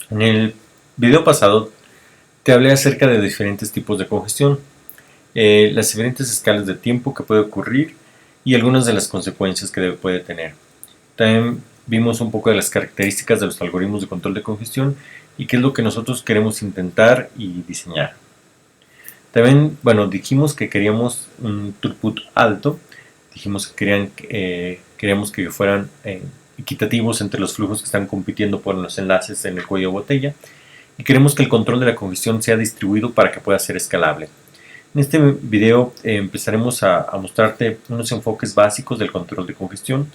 En el video pasado te hablé acerca de diferentes tipos de congestión, las diferentes escalas de tiempo que puede ocurrir y algunas de las consecuencias que puede tener. También vimos un poco de las características de los algoritmos de control de congestión y qué es lo que nosotros queremos intentar y diseñar. También, bueno, dijimos que queríamos un throughput alto, dijimos que queríamos que fueran equitativos entre los flujos que están compitiendo por los enlaces en el cuello de botella y queremos que el control de la congestión sea distribuido para que pueda ser escalable. En este video empezaremos a mostrarte unos enfoques básicos del control de congestión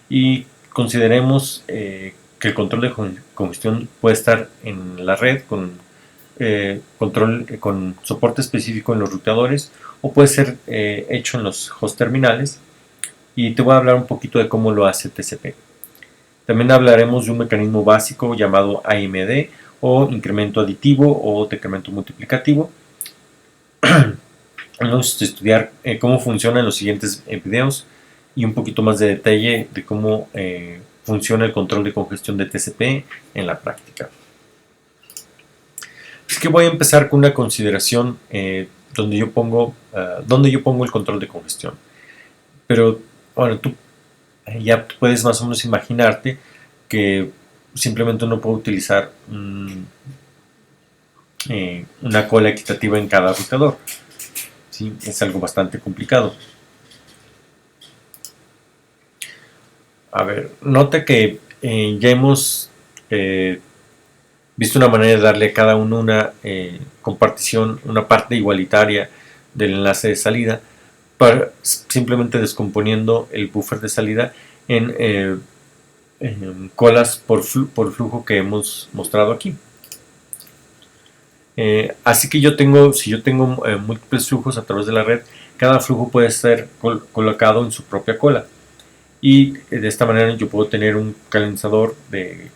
y consideremos que el control de congestión puede estar en la red con soporte específico en los ruteadores o puede ser hecho en los host terminales, y te voy a hablar un poquito de cómo lo hace TCP. También hablaremos de un mecanismo básico llamado AMD o incremento aditivo o decremento multiplicativo. Vamos a estudiar cómo funcionan los siguientes videos y un poquito más de detalle de cómo funciona el control de congestión de TCP en la práctica. Es que voy a empezar con una consideración donde yo pongo el control de congestión. Pero bueno, tú ya puedes más o menos imaginarte que simplemente uno puede utilizar una cola equitativa en cada ruteador. ¿Sí? Es algo bastante complicado. A ver, nota que ya hemos visto una manera de darle a cada uno una compartición, una parte igualitaria del enlace de salida, simplemente descomponiendo el buffer de salida en colas por flujo que hemos mostrado aquí. Así que si yo tengo múltiples flujos a través de la red, cada flujo puede ser colocado en su propia cola, y de esta manera yo puedo tener un calendarizador que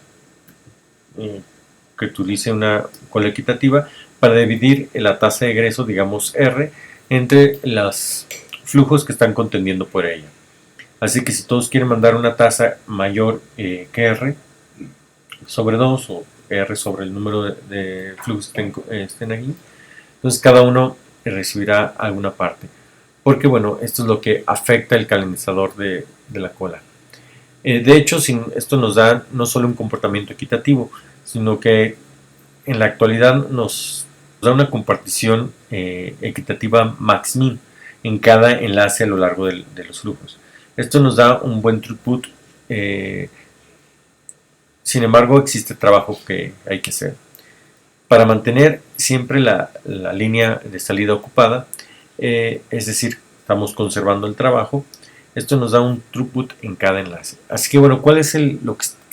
utilice una cola equitativa para dividir la tasa de egreso, digamos R, entre los flujos que están contendiendo por ella. Así que si todos quieren mandar una tasa mayor que R sobre 2 o R sobre el número de flujos que estén aquí, entonces cada uno recibirá alguna parte, porque bueno, esto es lo que afecta el calendarizador de la cola. De hecho, esto nos da no solo un comportamiento equitativo, sino que en la actualidad nos da una compartición equitativa max-min en cada enlace a lo largo de los flujos. Esto nos da un buen throughput, sin embargo existe trabajo que hay que hacer. Para mantener siempre la línea de salida ocupada, es decir, estamos conservando el trabajo, esto nos da un throughput en cada enlace. Así que bueno, ¿qué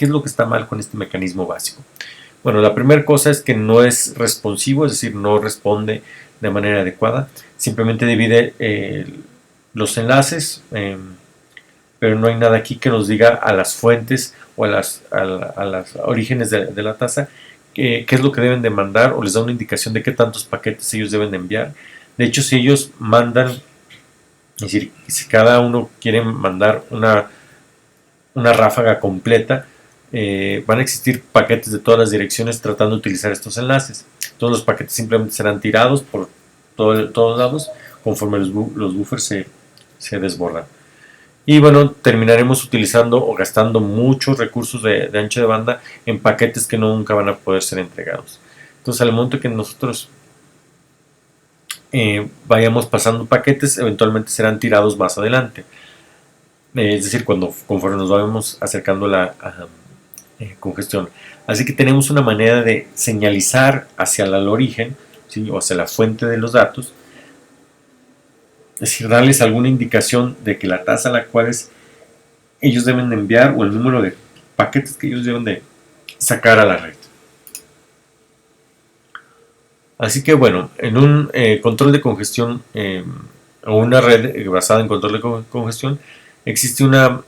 es lo que está mal con este mecanismo básico? Bueno, la primera cosa es que no es responsivo, es decir, no responde de manera adecuada. Simplemente divide los enlaces, pero no hay nada aquí que nos diga a las fuentes o a las orígenes de la tasa qué es lo que deben de mandar, o les da una indicación de qué tantos paquetes ellos deben de enviar. De hecho, si ellos mandan, es decir, si cada uno quiere mandar una ráfaga completa, van a existir paquetes de todas las direcciones tratando de utilizar estos enlaces. Todos los paquetes simplemente serán tirados por todos lados conforme los buffers se desbordan. Y bueno, terminaremos utilizando o gastando muchos recursos de ancho de banda en paquetes que nunca van a poder ser entregados. Entonces, al momento que nosotros vayamos pasando paquetes, eventualmente serán tirados más adelante. Es decir, conforme nos vayamos acercando a la congestión. Así que tenemos una manera de señalizar hacia el origen, ¿sí? O hacia la fuente de los datos. Es decir, darles alguna indicación de que la tasa a la cual ellos deben de enviar, o el número de paquetes que ellos deben de sacar a la red. Así que bueno, en un control de congestión o una red basada en control de congestión, existe una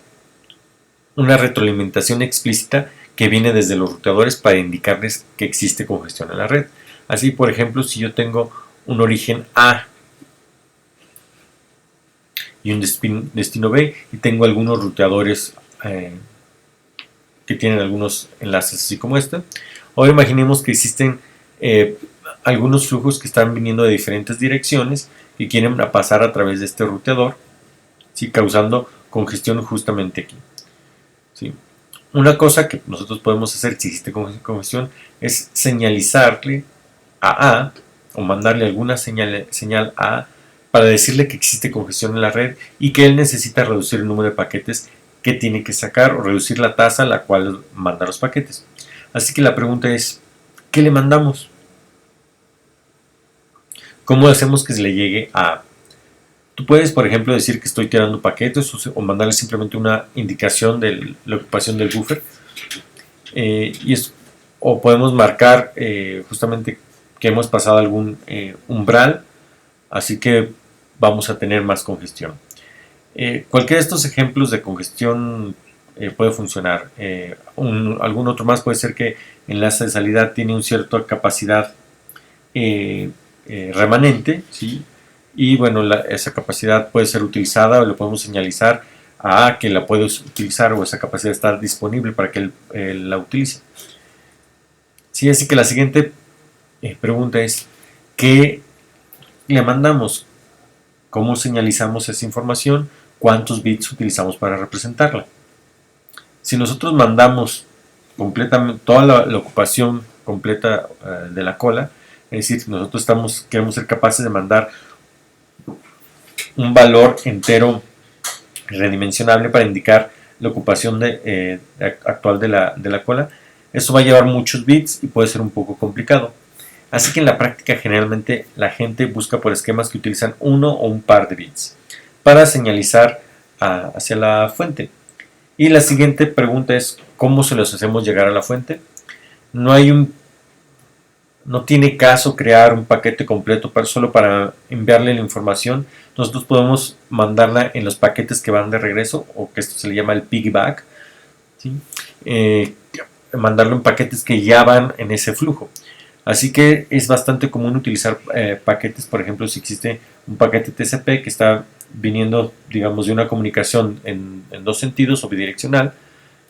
retroalimentación explícita que viene desde los ruteadores para indicarles que existe congestión en la red. Así, por ejemplo, si yo tengo un origen A y un destino B, y tengo algunos ruteadores que tienen algunos enlaces así como este. Ahora imaginemos que existen algunos flujos que están viniendo de diferentes direcciones y quieren pasar a través de este ruteador, ¿sí? Causando congestión justamente aquí, ¿sí? Una cosa que nosotros podemos hacer si existe congestión es señalizarle a A o mandarle alguna señal a A para decirle que existe congestión en la red y que él necesita reducir el número de paquetes que tiene que sacar o reducir la tasa a la cual manda los paquetes. Así que la pregunta es, ¿qué le mandamos? ¿Cómo hacemos que se le llegue a A? Tú puedes, por ejemplo, decir que estoy tirando paquetes o mandarle simplemente una indicación de la ocupación del buffer. O podemos marcar justamente que hemos pasado algún umbral, así que vamos a tener más congestión. Cualquiera de estos ejemplos de congestión puede funcionar. Algún otro más puede ser que el enlace de salida tiene una cierta capacidad remanente, ¿sí? Y bueno, esa capacidad puede ser utilizada o le podemos señalizar a que la puede utilizar o esa capacidad está disponible para que él la utilice. Sí, así que la siguiente pregunta es, ¿qué le mandamos? ¿Cómo señalizamos esa información? ¿Cuántos bits utilizamos para representarla? Si nosotros mandamos completamente toda la ocupación completa de la cola, es decir, nosotros queremos ser capaces de mandar un valor entero redimensionable para indicar la ocupación actual de la cola, eso va a llevar muchos bits y puede ser un poco complicado. Así que en la práctica generalmente la gente busca por esquemas que utilizan uno o un par de bits para señalizar hacia la fuente. Y la siguiente pregunta es, ¿cómo se los hacemos llegar a la fuente? No tiene caso crear un paquete completo solo para enviarle la información. Nosotros podemos mandarla en los paquetes que van de regreso, o que esto se le llama el piggyback, ¿sí? Mandarlo en paquetes que ya van en ese flujo. Así que es bastante común utilizar paquetes, por ejemplo, si existe un paquete TCP que está viniendo, digamos, de una comunicación en dos sentidos o bidireccional,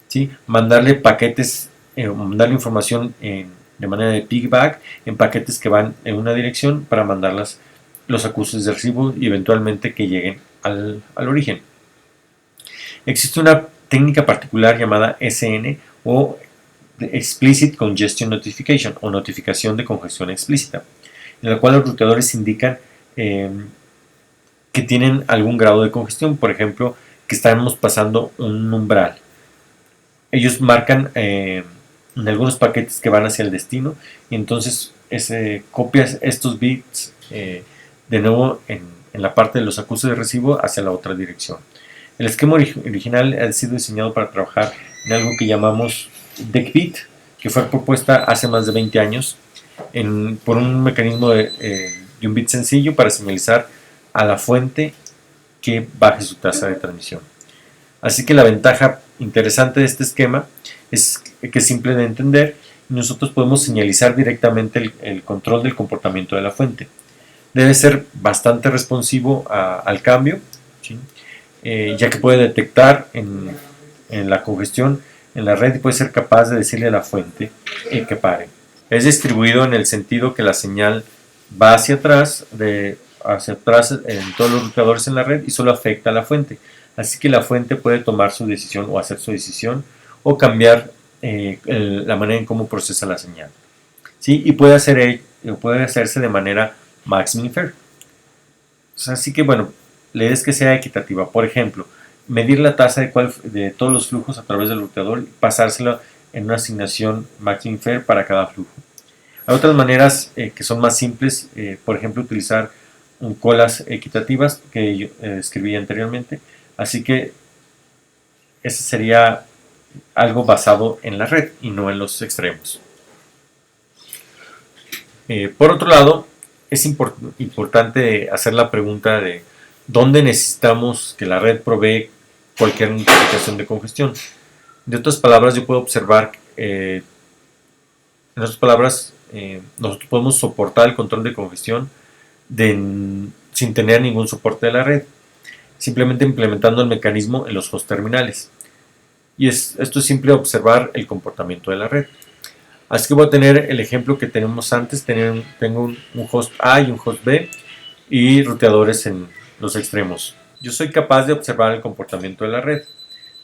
¿sí? Mandarle paquetes, mandarle información de manera de piggyback en paquetes que van en una dirección para mandarlas los acusos de recibo y eventualmente que lleguen al origen. Existe una técnica particular llamada SN o Explicit Congestion Notification o notificación de congestión explícita, en la cual los ruteadores indican que tienen algún grado de congestión, por ejemplo, que estamos pasando un umbral. Ellos marcan en algunos paquetes que van hacia el destino y entonces copias estos bits de nuevo en la parte de los acusos de recibo hacia la otra dirección. El esquema original ha sido diseñado para trabajar en algo que llamamos DECBIT, que fue propuesta hace más de 20 años por un mecanismo de un bit sencillo para señalizar a la fuente que baje su tasa de transmisión. Así que la ventaja interesante de este esquema es que es simple de entender y nosotros podemos señalizar directamente el control del comportamiento de la fuente. Debe ser bastante responsivo al cambio, ¿sí? Ya que puede detectar en la congestión en la red y puede ser capaz de decirle a la fuente que pare. Es distribuido en el sentido que la señal va hacia atrás en todos los ruteadores en la red y solo afecta a la fuente. Así que la fuente puede tomar su decisión o hacer su decisión o cambiar la manera en cómo procesa la señal, ¿sí? Y puede hacerse de manera max-min-fair. Así que bueno, la idea es que sea equitativa. Por ejemplo, medir la tasa de todos los flujos a través del ruteador y pasárselo en una asignación max-min-fair para cada flujo. Hay otras maneras que son más simples, por ejemplo, utilizar colas equitativas que yo escribí anteriormente. Así que ese sería algo basado en la red y no en los extremos. Por otro lado, es importante hacer la pregunta de dónde necesitamos que la red provee cualquier notificación de congestión. De otras palabras, yo puedo observar, nosotros podemos soportar el control de congestión sin tener ningún soporte de la red, simplemente implementando el mecanismo en los host terminales. Y esto es simple observar el comportamiento de la red. Así que voy a tener el ejemplo que tenemos antes. Tengo un host A y un host B y ruteadores en los extremos. Yo soy capaz de observar el comportamiento de la red,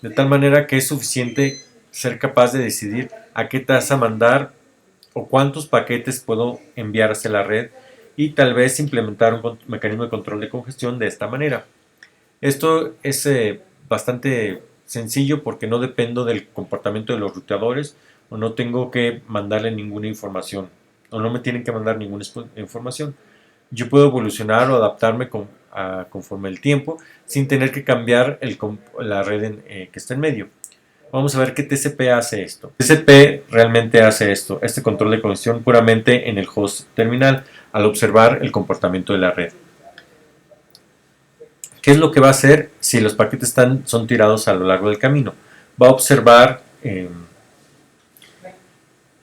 de tal manera que es suficiente ser capaz de decidir a qué tasa mandar o cuántos paquetes puedo enviar hacia la red y tal vez implementar un mecanismo de control de congestión de esta manera. Esto es bastante sencillo porque no dependo del comportamiento de los ruteadores o no tengo que mandarle ninguna información o no me tienen que mandar ninguna información. Yo puedo evolucionar o adaptarme conforme el tiempo sin tener que cambiar la red que está en medio. Vamos a ver qué TCP hace esto. TCP realmente hace esto, este control de conexión puramente en el host terminal al observar el comportamiento de la red. ¿Qué es lo que va a hacer si los paquetes son tirados a lo largo del camino? Va a observar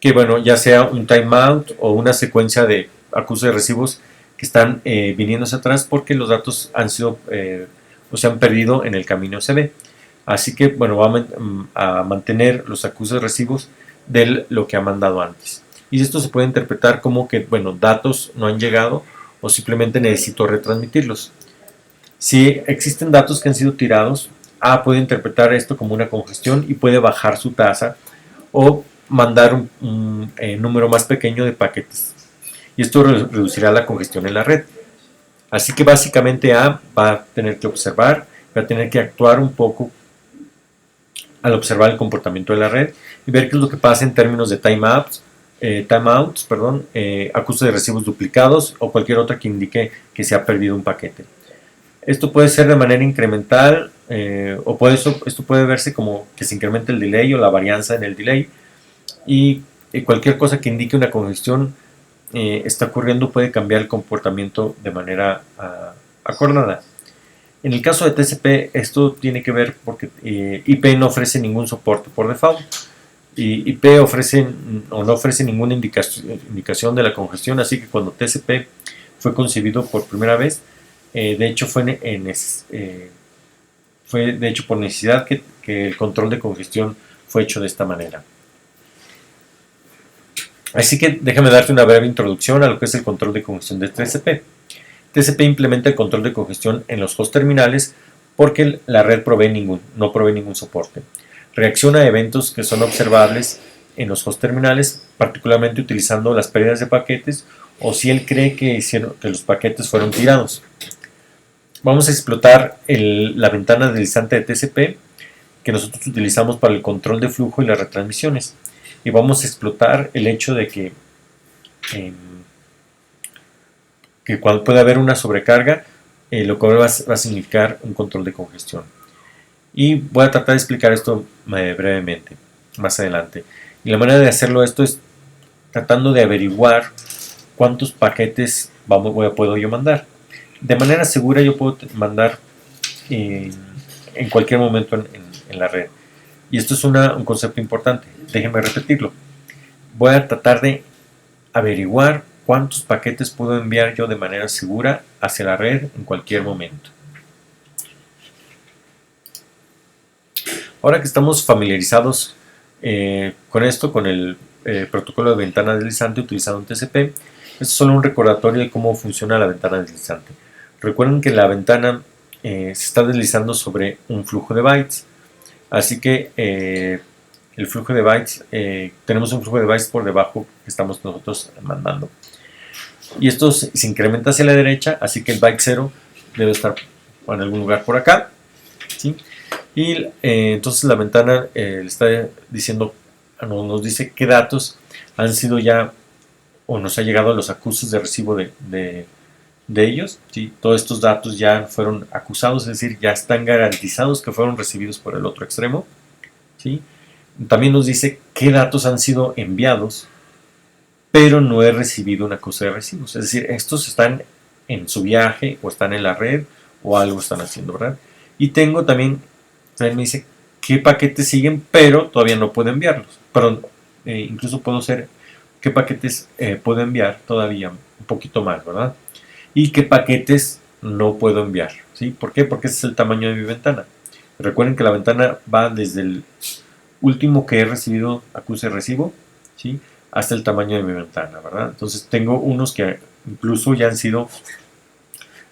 que, bueno, ya sea un timeout o una secuencia de acusos de recibos que están viniendo hacia atrás porque los datos han sido o se han perdido en el camino CB. Así que, bueno, va a mantener los acusos de recibos de lo que ha mandado antes. Y esto se puede interpretar como que, bueno, datos no han llegado o simplemente necesito retransmitirlos. Si existen datos que han sido tirados, A puede interpretar esto como una congestión y puede bajar su tasa o mandar un número más pequeño de paquetes. Y esto reducirá la congestión en la red. Así que básicamente A va a tener que observar, va a tener que actuar un poco al observar el comportamiento de la red y ver qué es lo que pasa en términos de timeouts, acusos de recibos duplicados o cualquier otra que indique que se ha perdido un paquete. Esto puede ser de manera incremental esto puede verse como que se incrementa el delay o la varianza en el delay y cualquier cosa que indique una congestión está ocurriendo puede cambiar el comportamiento de manera acordada. En el caso de TCP esto tiene que ver porque IP no ofrece ningún soporte por default. IP no ofrece ninguna indicación de la congestión, así que cuando TCP fue concebido por primera vez, de hecho fue por necesidad que el control de congestión fue hecho de esta manera. Así que déjame darte una breve introducción a lo que es el control de congestión de TCP. TCP implementa el control de congestión en los host terminales porque la red no provee ningún soporte. Reacciona a eventos que son observables en los host terminales, particularmente utilizando las pérdidas de paquetes o si él cree que los paquetes fueron tirados. Vamos a explotar la ventana deslizante de TCP que nosotros utilizamos para el control de flujo y las retransmisiones. Y vamos a explotar el hecho de que cuando puede haber una sobrecarga, lo que va a significar un control de congestión. Y voy a tratar de explicar esto brevemente, más adelante. Y la manera de hacerlo esto es tratando de averiguar cuántos paquetes puedo yo mandar. De manera segura yo puedo mandar en cualquier momento en la red. Y esto es un concepto importante. Déjenme repetirlo. Voy a tratar de averiguar cuántos paquetes puedo enviar yo de manera segura hacia la red en cualquier momento. Ahora que estamos familiarizados con esto, con el protocolo de ventana deslizante utilizado en TCP, esto es solo un recordatorio de cómo funciona la ventana deslizante. Recuerden que la ventana se está deslizando sobre un flujo de bytes, así que el flujo de bytes, tenemos un flujo de bytes por debajo que estamos nosotros mandando. Y esto se incrementa hacia la derecha, así que el byte 0 debe estar en algún lugar por acá, ¿sí? Y entonces la ventana está diciendo, nos dice qué datos han sido ya o nos ha llegado a los acusos de recibo de ellos, ¿sí? Todos estos datos ya fueron acusados, es decir, ya están garantizados que fueron recibidos por el otro extremo, ¿sí? También nos dice qué datos han sido enviados, pero no he recibido un acuse de recibos, es decir, estos están en su viaje o están en la red o algo están haciendo, ¿verdad? Y tengo también me dice qué paquetes siguen, pero todavía no puedo enviarlos. Perdón, incluso puedo hacer qué paquetes puedo enviar todavía un poquito más, ¿verdad? Y qué paquetes no puedo enviar, ¿sí? ¿Por qué? Porque ese es el tamaño de mi ventana. Recuerden que la ventana va desde el último que he recibido acuse de recibo, ¿sí?, hasta el tamaño de mi ventana, ¿verdad? Entonces tengo unos que incluso ya han sido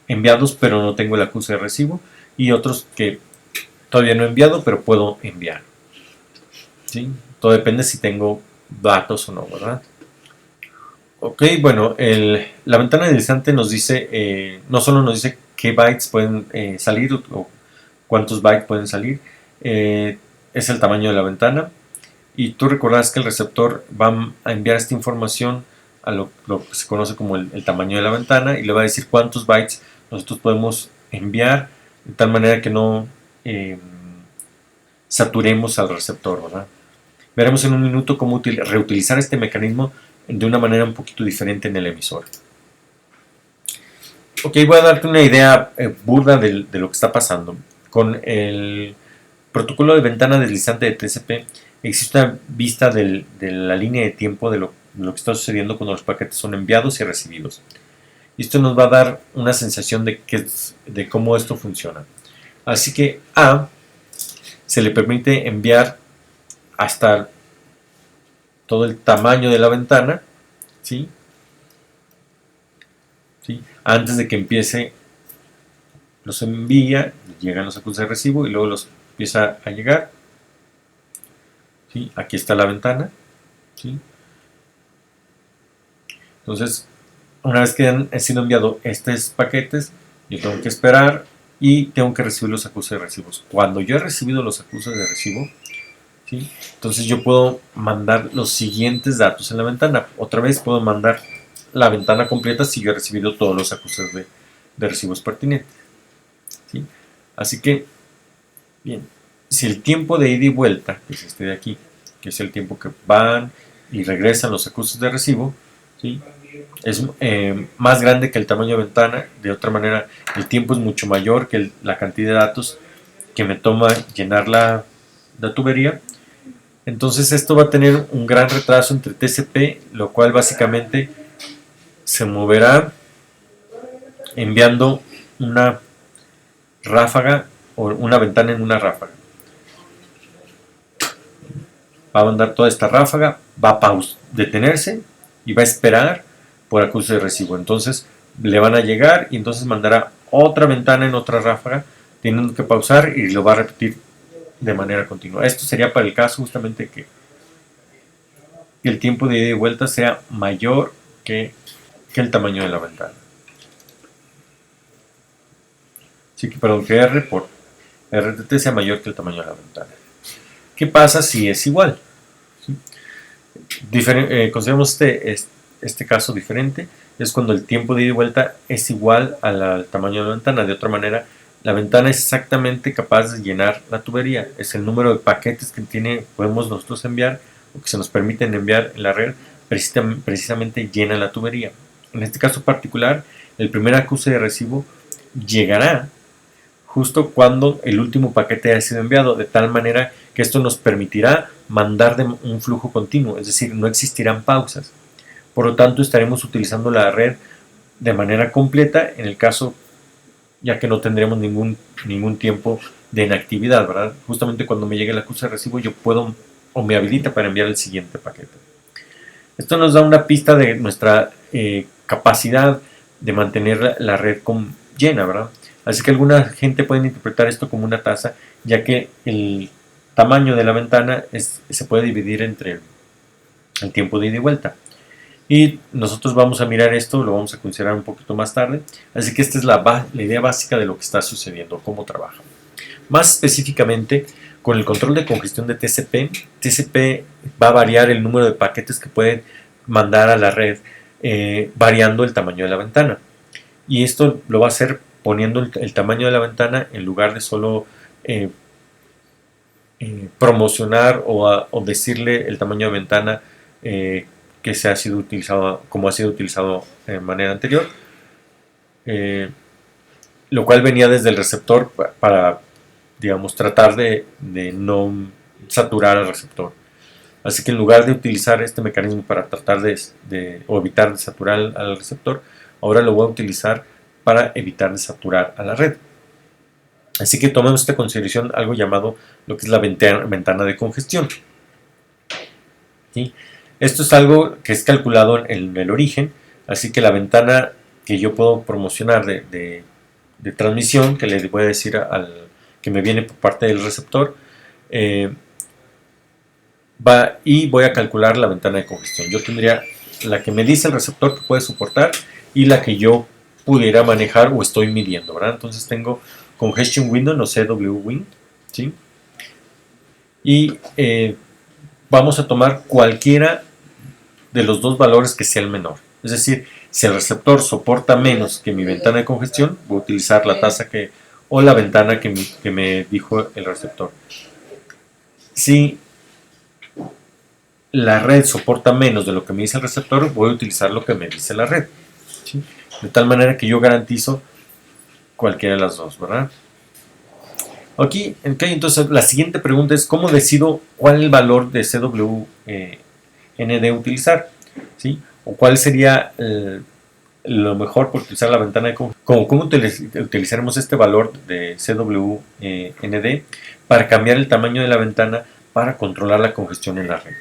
enviados, pero no tengo el acuse de recibo, y otros que todavía no he enviado, pero puedo enviar, ¿sí? Todo depende si tengo datos o no, ¿verdad? Ok, bueno, la ventana deslizante nos dice, no solo nos dice qué bytes pueden salir o cuántos bytes pueden salir, es el tamaño de la ventana, y tú recordarás que el receptor va a enviar esta información a lo que se conoce como el tamaño de la ventana, y le va a decir cuántos bytes nosotros podemos enviar de tal manera que no saturemos al receptor, ¿verdad? Veremos en un minuto cómo reutilizar este mecanismo de una manera un poquito diferente en el emisor. Ok, voy a darte una idea burda de lo que está pasando. Con el protocolo de ventana deslizante de TCP existe una vista de la línea de tiempo de lo que está sucediendo cuando los paquetes son enviados y recibidos. Y esto nos va a dar una sensación de cómo esto funciona. Así que A se le permite enviar hasta todo el tamaño de la ventana, ¿sí? ¿Sí? Antes de que empiece, los envía, llegan los acuses de recibo y luego los empieza a llegar, ¿sí? Aquí está la ventana, ¿sí? Entonces, una vez que han sido enviados estos paquetes, yo tengo que esperar y tengo que recibir los acuses de recibos. Cuando yo he recibido los acuses de recibo, ¿sí?, entonces yo puedo mandar los siguientes datos en la ventana. Otra vez puedo mandar la ventana completa si yo he recibido todos los acuses de recibos pertinentes, ¿sí? Así que, bien, si el tiempo de ida y vuelta, que es este de aquí, que es el tiempo que van y regresan los acuses de recibo, ¿sí?, es más grande que el tamaño de ventana, de otra manera el tiempo es mucho mayor que la cantidad de datos que me toma llenar la tubería, entonces esto va a tener un gran retraso entre TCP, lo cual básicamente se moverá enviando una ráfaga o una ventana en una ráfaga. Va a mandar toda esta ráfaga, va a detenerse y va a esperar por acuse de recibo. Entonces le van a llegar y entonces mandará otra ventana en otra ráfaga, teniendo que pausar y lo va a repetir de manera continua. Esto sería para el caso justamente que el tiempo de ida y vuelta sea mayor que el tamaño de la ventana. Así que, perdón, que R por RTT sea mayor que el tamaño de la ventana. ¿Qué pasa si es igual? ¿Sí? Consideramos este caso diferente. Es cuando el tiempo de ida y vuelta es igual al tamaño de la ventana. De otra manera, la ventana es exactamente capaz de llenar la tubería. Es el número de paquetes que podemos nosotros enviar o que se nos permiten enviar en la red, precisamente llena la tubería. En este caso particular, el primer acuse de recibo llegará justo cuando el último paquete haya sido enviado, de tal manera que esto nos permitirá mandar de un flujo continuo, es decir, no existirán pausas. Por lo tanto, estaremos utilizando la red de manera completa en el caso, ya que no tendremos ningún tiempo de inactividad, ¿verdad? Justamente cuando me llegue el acuse de recibo, yo puedo o me habilita para enviar el siguiente paquete. Esto nos da una pista de nuestra capacidad de mantener la red llena, ¿verdad? Así que alguna gente puede interpretar esto como una tasa, ya que el tamaño de la ventana se puede dividir entre el tiempo de ida y vuelta. Y nosotros vamos a mirar esto, lo vamos a considerar un poquito más tarde. Así que esta es la idea básica de lo que está sucediendo, cómo trabaja. Más específicamente, con el control de congestión de TCP va a variar el número de paquetes que pueden mandar a la red, variando el tamaño de la ventana. Y esto lo va a hacer poniendo el tamaño de la ventana en lugar de solo promocionar o decirle el tamaño de ventana que se ha sido utilizado, como ha sido utilizado de manera anterior, lo cual venía desde el receptor para, digamos, tratar de no saturar al receptor. Así que en lugar de utilizar este mecanismo para tratar o evitar de saturar al receptor, ahora lo voy a utilizar para evitar de saturar a la red. Así que tomemos esta consideración algo llamado lo que es la ventana de congestión. ¿Sí? Esto es algo que es calculado en el origen, así que la ventana que yo puedo promocionar de transmisión, que le voy a decir que me viene por parte del receptor, y voy a calcular la ventana de congestión. Yo tendría la que me dice el receptor que puede soportar y la que yo pudiera manejar o estoy midiendo, ¿verdad? Entonces tengo congestion window, no CW ¿sí? Y vamos a tomar cualquiera de los dos valores que sea el menor. Es decir, si el receptor soporta menos que mi ventana de congestión, voy a utilizar la tasa o la ventana que me dijo el receptor. Si la red soporta menos de lo que me dice el receptor, voy a utilizar lo que me dice la red. ¿Sí? De tal manera que yo garantizo cualquiera de las dos, ¿verdad? Aquí, entonces la siguiente pregunta es ¿cómo decido cuál es el valor de CWND utilizar? ¿Sí? ¿O cuál sería lo mejor por utilizar la ventana de congestión? ¿Cómo utilizaremos este valor de CWND para cambiar el tamaño de la ventana para controlar la congestión en la red?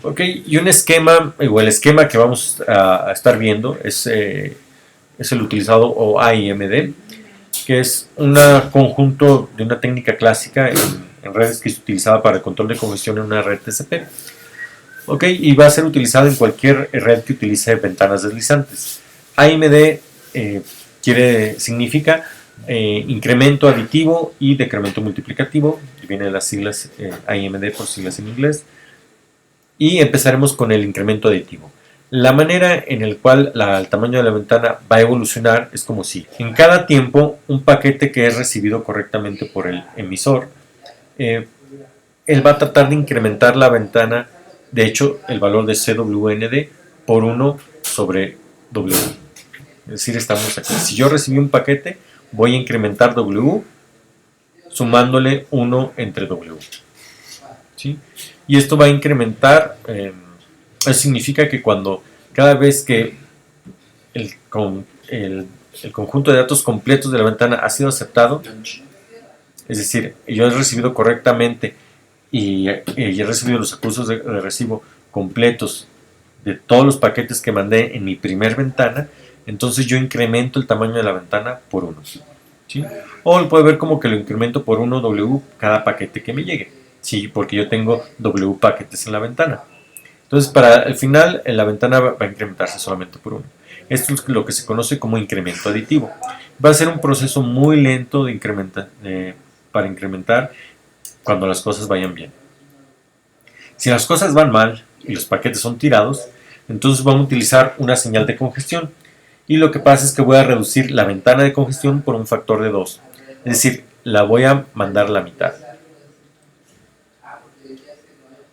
Ok, y un esquema, o el esquema que vamos a estar viendo es el utilizado o AIMD, que es un conjunto de una técnica clásica en redes que se utilizaba para el control de congestión en una red TCP. Ok, y va a ser utilizado en cualquier red que utilice ventanas deslizantes. AIMD significa incremento aditivo y decremento multiplicativo, que viene de las siglas AIMD por siglas en inglés. Y empezaremos con el incremento aditivo. La manera en la cual el tamaño de la ventana va a evolucionar es como si en cada tiempo un paquete que es recibido correctamente por el emisor, él va a tratar de incrementar la ventana, de hecho el valor de CWND por 1 sobre W. Es decir, estamos aquí. Si yo recibí un paquete, voy a incrementar W sumándole 1 entre W. ¿Sí? Y esto va a incrementar, eso significa que cada vez que el conjunto de datos completos de la ventana ha sido aceptado, es decir, yo he recibido correctamente y he recibido los acusos de recibo completos de todos los paquetes que mandé en mi primer ventana, entonces yo incremento el tamaño de la ventana por 1. ¿Sí? O lo puede ver como que lo incremento por 1 W cada paquete que me llegue. Sí, porque yo tengo W paquetes en la ventana. Entonces, para el final, la ventana va a incrementarse solamente por 1. Esto es lo que se conoce como incremento aditivo. Va a ser un proceso muy lento para incrementar cuando las cosas vayan bien. Si las cosas van mal y los paquetes son tirados, entonces vamos a utilizar una señal de congestión. Y lo que pasa es que voy a reducir la ventana de congestión por un factor de 2. Es decir, la voy a mandar a la mitad.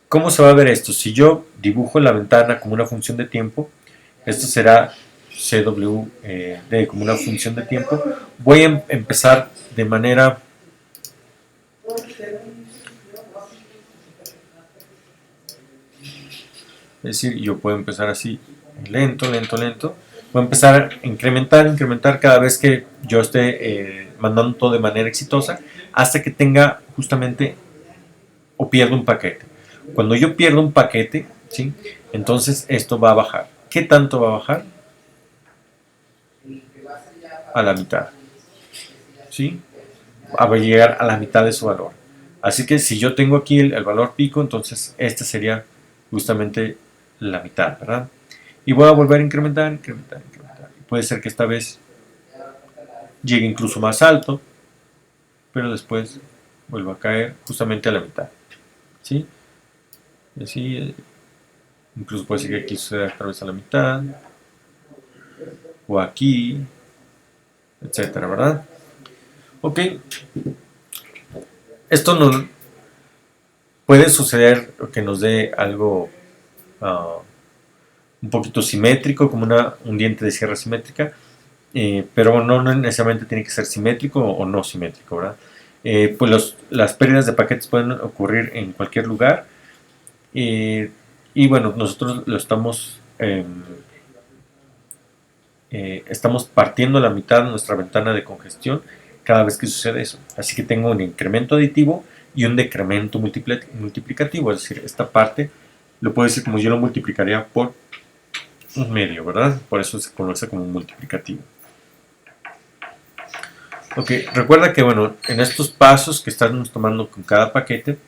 ¿Cómo se va a ver esto? Si yo dibujo la ventana como una función de tiempo, esto será CWD como una función de tiempo. Voy a empezar de manera es decir, yo puedo empezar así, lento, lento, lento. Voy a empezar a incrementar cada vez que yo esté mandando todo de manera exitosa, hasta que tenga justamente o pierdo un paquete. Cuando yo pierdo un paquete, ¿sí? Entonces esto va a bajar. ¿Qué tanto va a bajar? A la mitad. ¿Sí? Va a llegar a la mitad de su valor. Así que si yo tengo aquí el valor pico, entonces este sería justamente la mitad, ¿verdad? Y voy a volver a incrementar. Puede ser que esta vez llegue incluso más alto, pero después vuelva a caer justamente a la mitad. ¿Sí? Y así, incluso puede ser que aquí suceda otra vez a la mitad, o aquí, etcétera, ¿verdad? Ok. Esto nos puede suceder que nos dé algo un poquito simétrico, como un diente de sierra simétrica, pero no necesariamente tiene que ser simétrico o no simétrico, ¿verdad? Pues las pérdidas de paquetes pueden ocurrir en cualquier lugar, y bueno, nosotros lo estamos estamos partiendo a la mitad de nuestra ventana de congestión cada vez que sucede eso. Así que tengo un incremento aditivo y un decremento multiplicativo, es decir, esta parte lo puedo decir como yo lo multiplicaría por un medio, ¿verdad? Por eso se conoce como un multiplicativo. Ok, recuerda que bueno, en estos pasos que estamos tomando con cada paquete,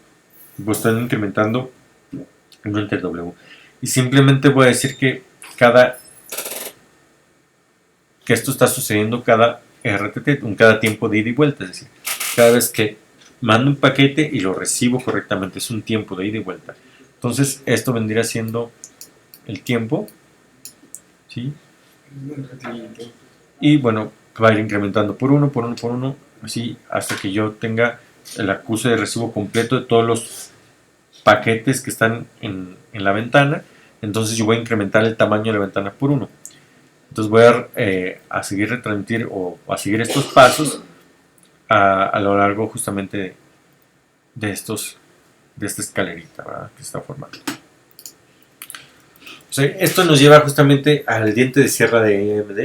pues están incrementando un enter W. Y simplemente voy a decir que esto está sucediendo cada RTT, cada tiempo de ida y vuelta, es decir, cada vez que mando un paquete y lo recibo correctamente, es un tiempo de ida y vuelta. Entonces, esto vendría siendo el tiempo, ¿sí? Y bueno, va a ir incrementando por uno, por uno, por uno, así hasta que yo tenga el acuse de recibo completo de todos los paquetes que están en la ventana. Entonces yo voy a incrementar el tamaño de la ventana por uno. Entonces voy a seguir retransmitir o a seguir estos pasos a lo largo justamente de esta escalerita, ¿verdad?, que está formando. O sea, esto nos lleva justamente al diente de sierra de AMD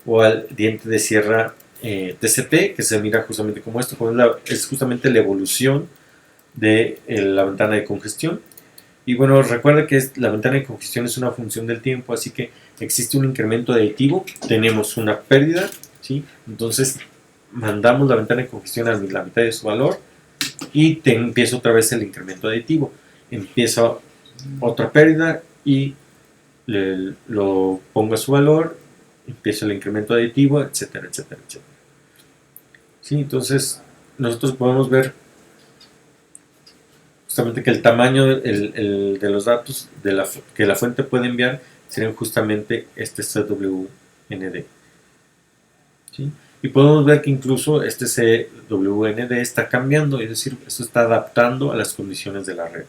o al diente de sierra TCP, que se mira justamente como esto, es justamente la evolución de la ventana de congestión. Y bueno, recuerda que la ventana de congestión es una función del tiempo, así que existe un incremento aditivo, tenemos una pérdida, ¿sí? Entonces mandamos la ventana de congestión a la mitad de su valor y empieza otra vez el incremento aditivo. Empieza otra pérdida y lo pongo a su valor, empieza el incremento aditivo, etcétera, etcétera, etcétera. ¿Sí? Entonces nosotros podemos ver justamente que el tamaño de los datos que la fuente puede enviar serían justamente este CWND. ¿Sí? Y podemos ver que incluso este CWND está cambiando, es decir, esto está adaptando a las condiciones de la red.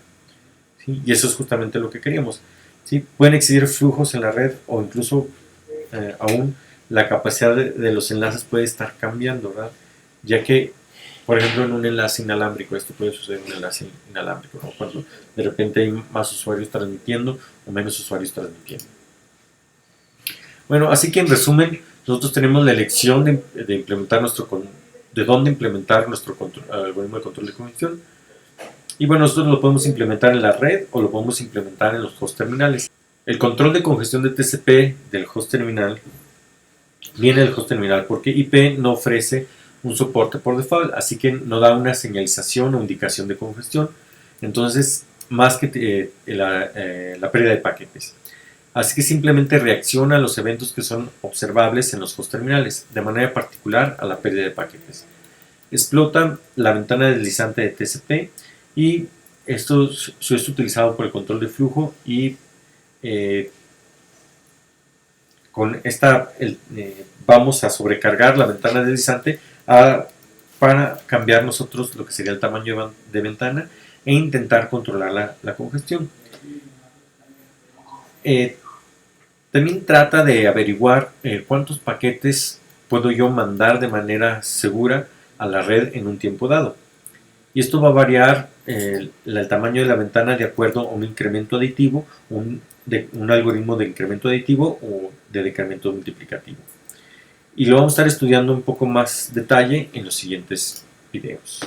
¿Sí? Y eso es justamente lo que queríamos. ¿Sí? Pueden existir flujos en la red o incluso aún la capacidad de los enlaces puede estar cambiando, ¿verdad? Ya que, por ejemplo, en un enlace inalámbrico, esto puede suceder en un enlace inalámbrico, ¿no?, cuando de repente hay más usuarios transmitiendo o menos usuarios transmitiendo. Bueno, así que en resumen, nosotros tenemos la elección de implementar de dónde implementar nuestro algoritmo de control de congestión. Y bueno, nosotros lo podemos implementar en la red o lo podemos implementar en los host terminales. El control de congestión de TCP del host terminal viene del host terminal porque IP no ofrece un soporte por default, así que no da una señalización o indicación de congestión, entonces más que la pérdida de paquetes. Así que simplemente reacciona a los eventos que son observables en los host terminales, de manera particular a la pérdida de paquetes. Explota la ventana deslizante de TCP y esto es utilizado por el control de flujo y con esta vamos a sobrecargar la ventana deslizante para cambiar nosotros lo que sería el tamaño de ventana e intentar controlar la congestión. También trata de averiguar cuántos paquetes puedo yo mandar de manera segura a la red en un tiempo dado. Y esto va a variar el tamaño de la ventana de acuerdo a un incremento aditivo, un algoritmo de incremento aditivo o de decremento multiplicativo. Y lo vamos a estar estudiando un poco más detalle en los siguientes videos.